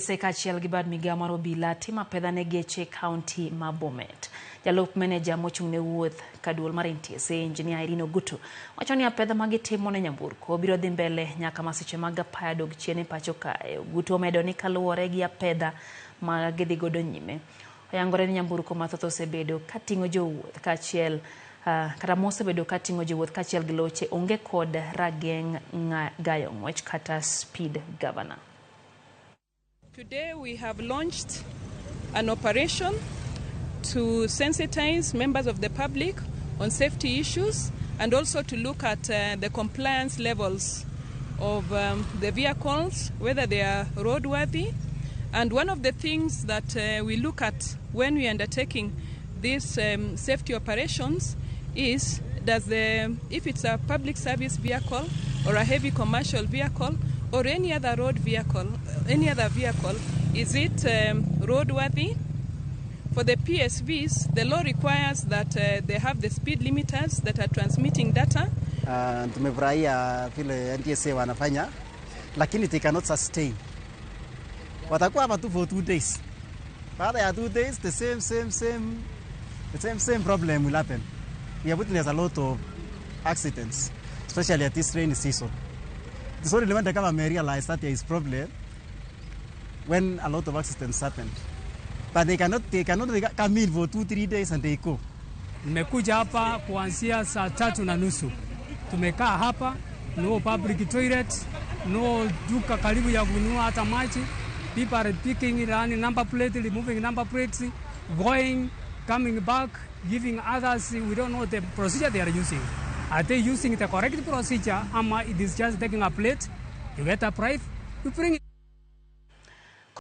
Sekachiel gibad migamaro bila tima apedha ne geche county ma Bomet. Jalup manager mochung ne wuoth kaduol mar NTSA engineer Irino Gutu wacho ni apedha magitimo ne nyamburko biro dhi mbele nyaka masiche mag apaya dog chien e pacho kae. Gutu omedo ni kaluwore gi apedha magidhi godo nyime. Oyangore ni nyamburko mathoth osebedo kating'o jowuoth kaachiel kata mosebedo kating'o jowuoth kaachiel gi loche onge kod rageng' gayo ng'wech kata speed governor. Today we have launched an operation to sensitize members of the public on safety issues and also to look at the compliance levels of the vehicles, whether they are roadworthy. And one of the things that we look at when we are undertaking these safety operations is if it's a public service vehicle or a heavy commercial vehicle or any other road vehicle, is it roadworthy? For the PSVs, the law requires that they have the speed limiters that are transmitting data. Tumefurahia vile NTSA wanafanya, lakini they cannot sustain. Watakuwa hapa tu for 2 days. Baada ya 2 days, the same problem will happen. We are witnessing a lot of accidents, especially at this rainy season. It's only when the government realized that there is problem when a lot of accidents happened. But they cannot come in for 2-3 days and they go. Nimekuja hapa kuanzia saa 3:30. Tumekaa hapa, no public toilet, no duka karibu ya kununua hata maji. People are picking, running number plate, removing number plates, going, coming back, giving others. We don't know the procedure they are using. Are they using the correct procedure? It is just taking a plate, you get a price, you bring it.